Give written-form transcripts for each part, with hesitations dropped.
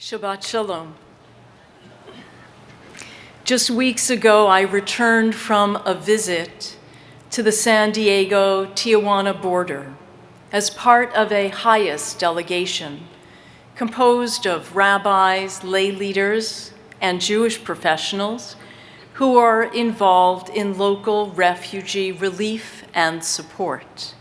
Shabbat Shalom. Just weeks ago, I returned from a visit to the San Diego-Tijuana border as part of a highest delegation composed of rabbis, lay leaders, and Jewish professionals who are involved in local refugee relief and support.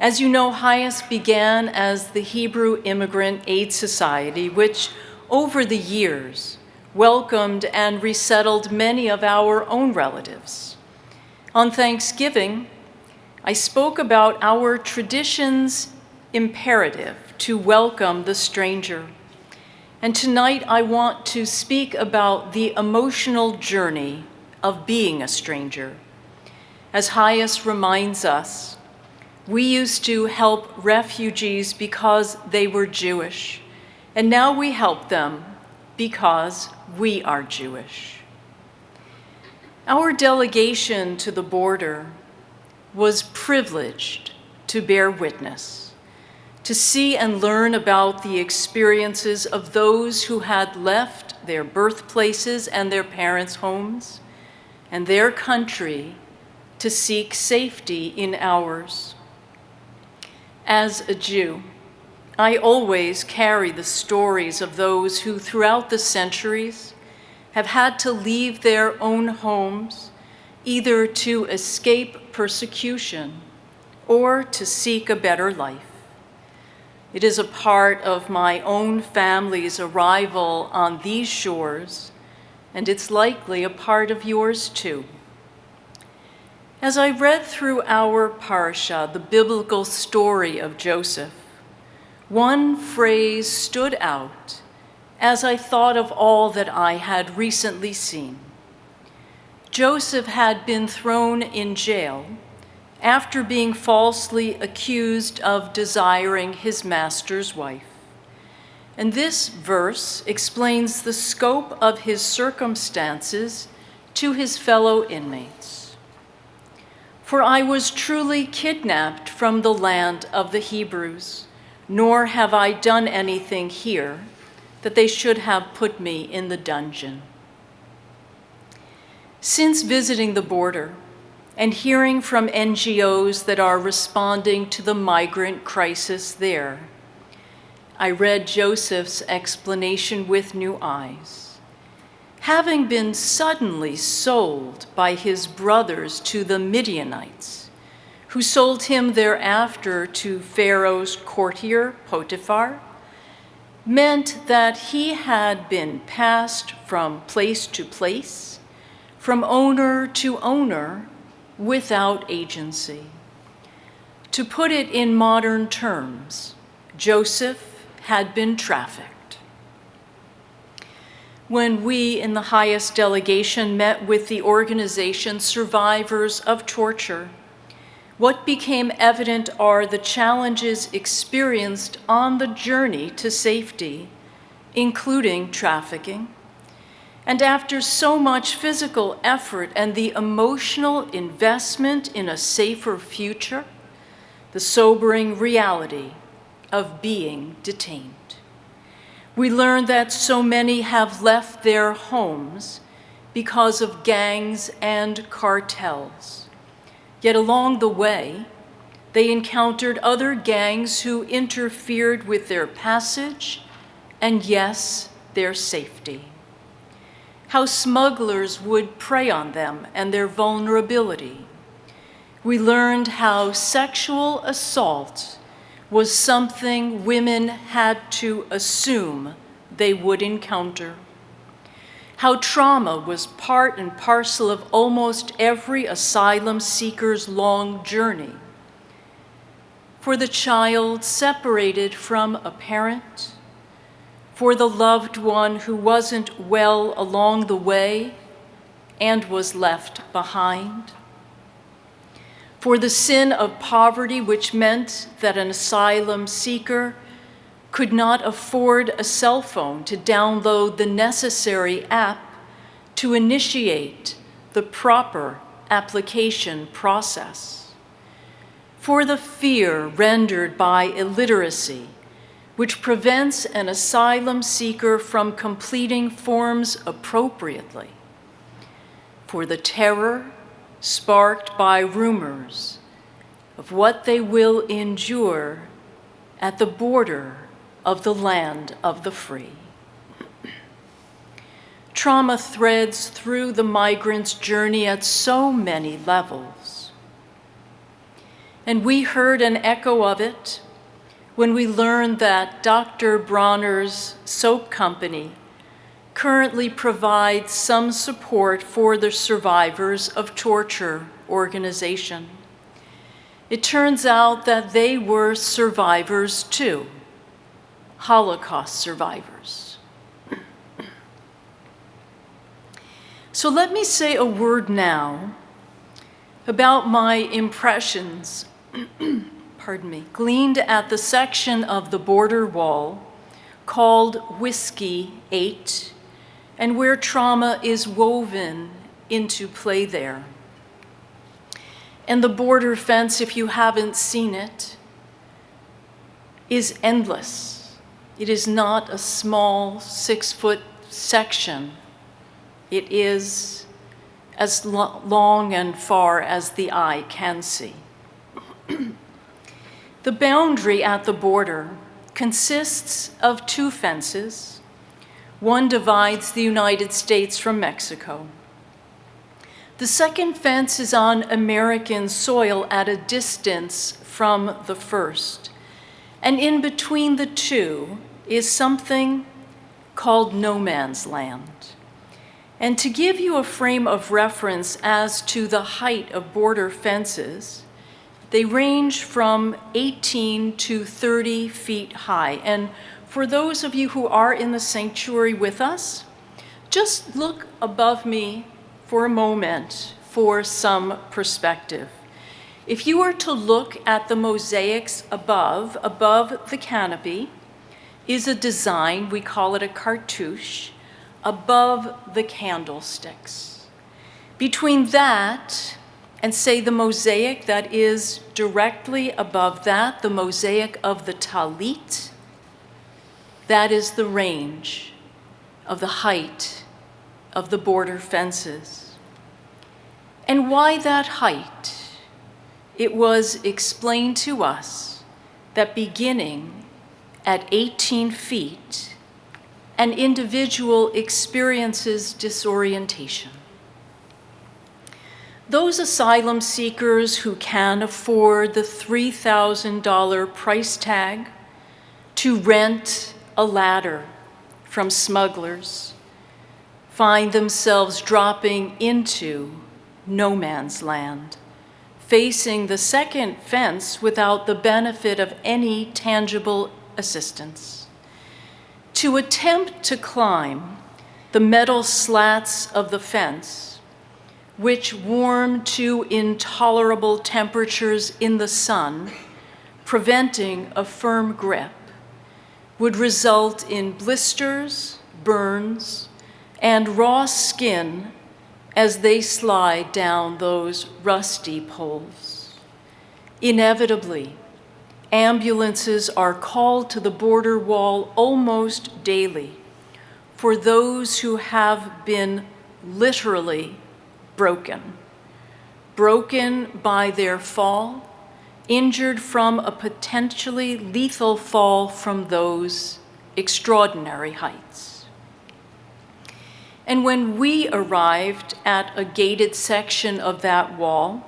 As you know, HIAS began as the Hebrew Immigrant Aid Society, which over the years welcomed and resettled many of our own relatives. On Thanksgiving, I spoke about our tradition's imperative to welcome the stranger. And tonight I want to speak about the emotional journey of being a stranger. As HIAS reminds us, we used to help refugees because they were Jewish, and now we help them because we are Jewish. Our delegation to the border was privileged to bear witness, to see and learn about the experiences of those who had left their birthplaces and their parents' homes and their country to seek safety in ours. As a Jew, I always carry the stories of those who throughout the centuries have had to leave their own homes, either to escape persecution or to seek a better life. It is a part of my own family's arrival on these shores, and it's likely a part of yours too. As I read through our parsha, the biblical story of Joseph, one phrase stood out as I thought of all that I had recently seen. Joseph had been thrown in jail after being falsely accused of desiring his master's wife. And this verse explains the scope of his circumstances to his fellow inmates. For I was truly kidnapped from the land of the Hebrews, nor have I done anything here that they should have put me in the dungeon. Since visiting the border and hearing from NGOs that are responding to the migrant crisis there, I read Joseph's explanation with new eyes. Having been suddenly sold by his brothers to the Midianites, who sold him thereafter to Pharaoh's courtier, Potiphar, meant that he had been passed from place to place, from owner to owner, without agency. To put it in modern terms, Joseph had been trafficked. When we in the highest delegation met with the organization Survivors of Torture, what became evident are the challenges experienced on the journey to safety, including trafficking. And after so much physical effort and the emotional investment in a safer future, the sobering reality of being detained. We learned that so many have left their homes because of gangs and cartels. Yet along the way, they encountered other gangs who interfered with their passage and, yes, their safety. How smugglers would prey on them and their vulnerability. We learned how sexual assault was something women had to assume they would encounter. How trauma was part and parcel of almost every asylum seeker's long journey. For the child separated from a parent, for the loved one who wasn't well along the way and was left behind, for the sin of poverty, which meant that an asylum seeker could not afford a cell phone to download the necessary app to initiate the proper application process, for the fear rendered by illiteracy, which prevents an asylum seeker from completing forms appropriately for the terror sparked by rumors of what they will endure at the border of the land of the free. Trauma threads through the migrant's journey at so many levels. And we heard an echo of it when we learned that Dr. Bronner's soap company currently provides some support for the Survivors of Torture organization. It turns out that they were survivors too, Holocaust survivors. So let me say a word now about my impressions, gleaned at the section of the border wall called Whiskey 8, and where trauma is woven into play there. And the border fence, if you haven't seen it, is endless. It is not a small 6-foot section. It is as long and far as the eye can see. The boundary at the border consists of 2 fences. One divides the United States from Mexico. The second fence is on American soil at a distance from the first. And in between the two is something called no man's land. And to give you a frame of reference as to the height of border fences, they range from 18 to 30 feet high. And for those of you who are in the sanctuary with us, just look above me for a moment for some perspective. If you were to look at the mosaics above the canopy, is a design, we call it a cartouche, above the candlesticks. Between that and, say, the mosaic that is directly above that, the mosaic of the talit, that is the range of the height of the border fences. And why that height? It was explained to us that beginning at 18 feet, an individual experiences disorientation. Those asylum seekers who can afford the $3,000 price tag to rent a ladder from smugglers find themselves dropping into no man's land, facing the second fence without the benefit of any tangible assistance. To attempt to climb the metal slats of the fence, which warm to intolerable temperatures in the sun, preventing a firm grip, would result in blisters, burns, and raw skin as they slide down those rusty poles. Inevitably, ambulances are called to the border wall almost daily for those who have been literally broken by their fall, injured from a potentially lethal fall from those extraordinary heights. And when we arrived at a gated section of that wall,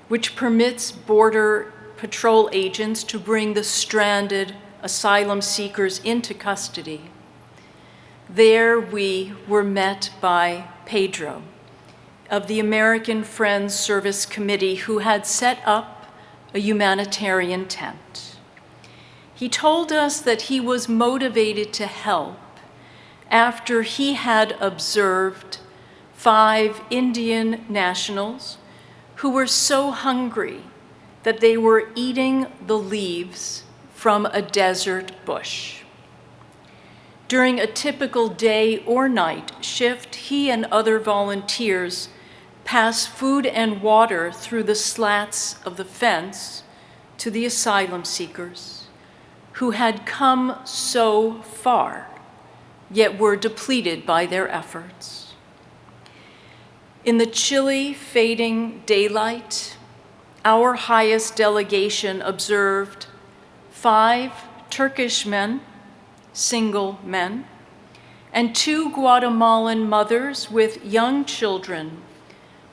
which permits border patrol agents to bring the stranded asylum seekers into custody, there we were met by Pedro of the American Friends Service Committee, who had set up a humanitarian tent. He told us that he was motivated to help after he had observed 5 Indian nationals who were so hungry that they were eating the leaves from a desert bush. During a typical day or night shift, he and other volunteers pass food and water through the slats of the fence to the asylum seekers, who had come so far, yet were depleted by their efforts. In the chilly, fading daylight, our highest delegation observed 5 Turkish men, single men, and 2 Guatemalan mothers with young children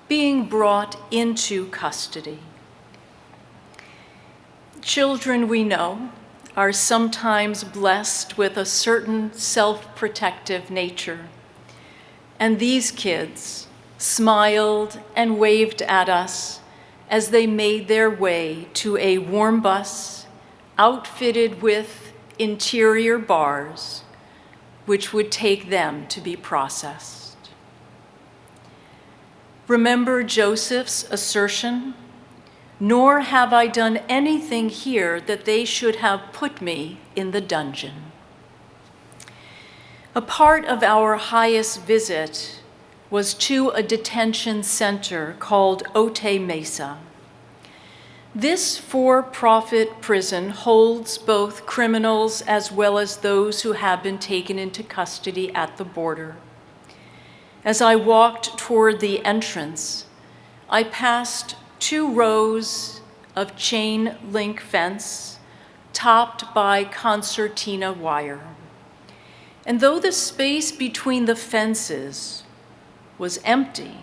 being brought into custody. Children, we know, are sometimes blessed with a certain self-protective nature, and these kids smiled and waved at us as they made their way to a warm bus outfitted with interior bars, which would take them to be processed. Remember Joseph's assertion, "Nor have I done anything here that they should have put me in the dungeon." A part of our highest visit was to a detention center called Otay Mesa. This for-profit prison holds both criminals as well as those who have been taken into custody at the border. As I walked toward the entrance, I passed 2 rows of chain link fence topped by concertina wire. And though the space between the fences was empty,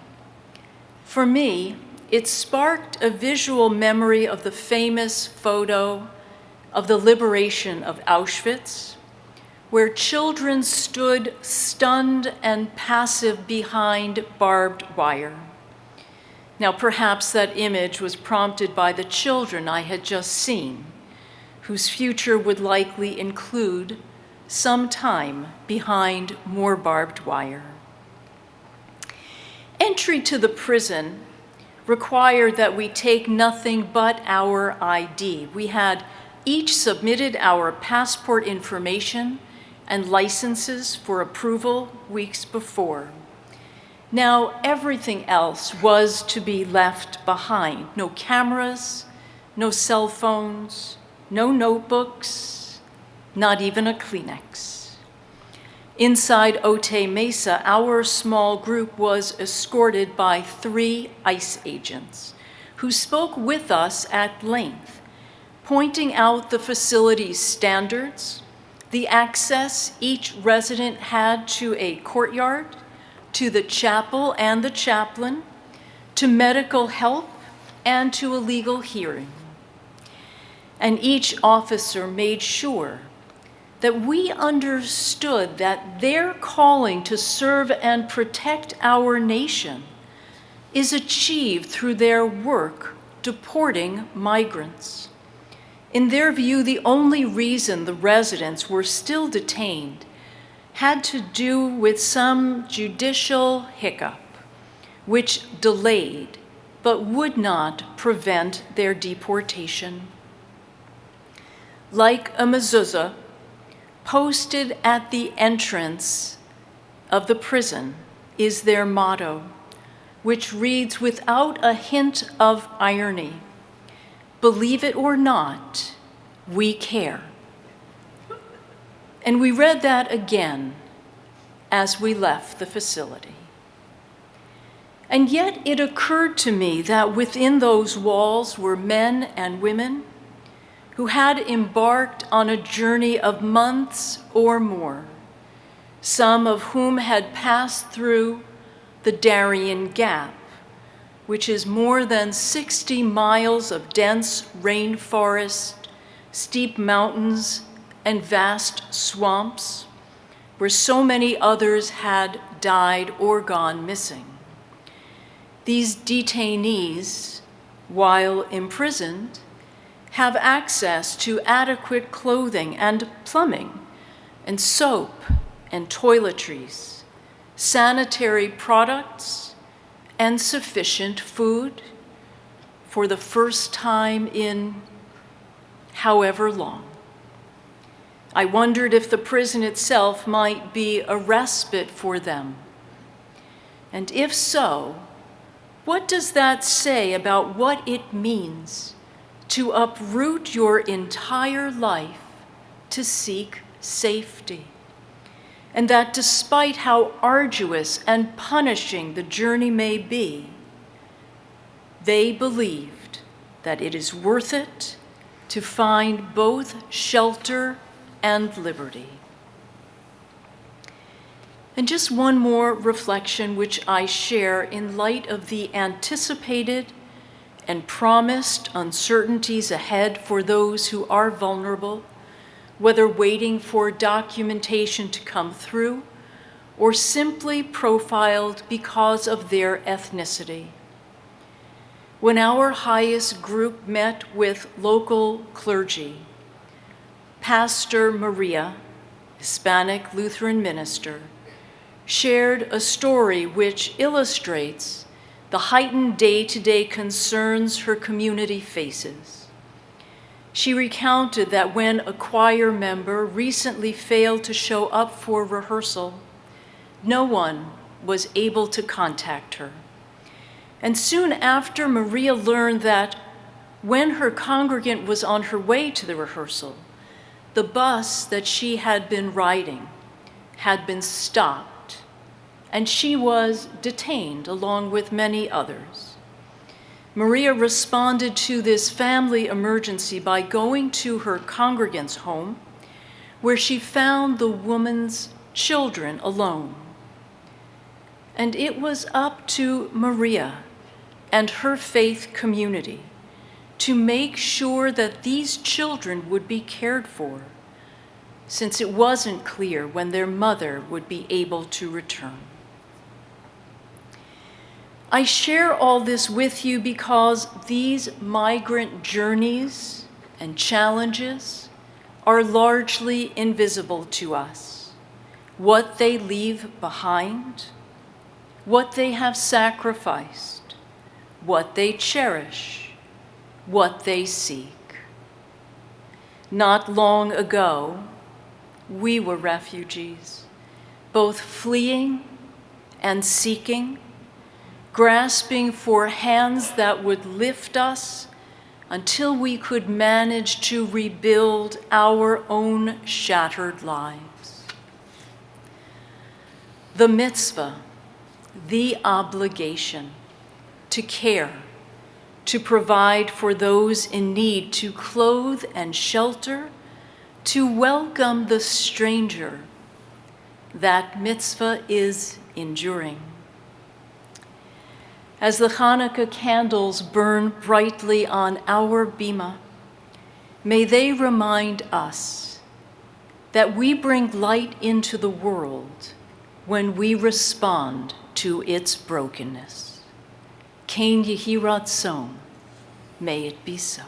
for me, it sparked a visual memory of the famous photo of the liberation of Auschwitz, where children stood stunned and passive behind barbed wire. Now, perhaps that image was prompted by the children I had just seen, whose future would likely include some time behind more barbed wire. Entry to the prison required that we take nothing but our ID. We had each submitted our passport information and licenses for approval weeks before. Now, everything else was to be left behind. No cameras, no cell phones, no notebooks, not even a Kleenex. Inside Otay Mesa, our small group was escorted by 3 ICE agents who spoke with us at length, pointing out the facility's standards, the access each resident had to a courtyard, to the chapel and the chaplain, to medical help, and to a legal hearing. And each officer made sure that we understood that their calling to serve and protect our nation is achieved through their work deporting migrants. In their view, the only reason the residents were still detained had to do with some judicial hiccup, which delayed but would not prevent their deportation. Like a mezuzah, posted at the entrance of the prison is their motto, which reads without a hint of irony, "Believe it or not, we care." And we read that again as we left the facility. And yet it occurred to me that within those walls were men and women who had embarked on a journey of months or more, some of whom had passed through the Darien Gap, which is more than 60 miles of dense rainforest, steep mountains, and vast swamps, where so many others had died or gone missing. These detainees, while imprisoned, have access to adequate clothing and plumbing and soap and toiletries, sanitary products, and sufficient food for the first time in however long. I wondered if the prison itself might be a respite for them. And if so, what does that say about what it means to uproot your entire life to seek safety, and that despite how arduous and punishing the journey may be, they believed that it is worth it to find both shelter and liberty. And just one more reflection which I share in light of the anticipated and promised uncertainties ahead for those who are vulnerable, whether waiting for documentation to come through or simply profiled because of their ethnicity. When our highest group met with local clergy, Pastor Maria, Hispanic Lutheran minister, shared a story which illustrates the heightened day-to-day concerns her community faces. She recounted that when a choir member recently failed to show up for rehearsal, no one was able to contact her. And soon after, Maria learned that when her congregant was on her way to the rehearsal, the bus that she had been riding had been stopped, and she was detained along with many others. Maria responded to this family emergency by going to her congregant's home, where she found the woman's children alone. And it was up to Maria and her faith community to make sure that these children would be cared for, since it wasn't clear when their mother would be able to return. I share all this with you because these migrant journeys and challenges are largely invisible to us. What they leave behind, what they have sacrificed, what they cherish, what they seek. Not long ago, we were refugees, both fleeing and seeking, grasping for hands that would lift us until we could manage to rebuild our own shattered lives. The mitzvah, the obligation to care, to provide for those in need, to clothe and shelter, to welcome the stranger, that mitzvah is enduring. As the Hanukkah candles burn brightly on our bima, may they remind us that we bring light into the world when we respond to its brokenness. Ken Yehi Ratzon, may it be so.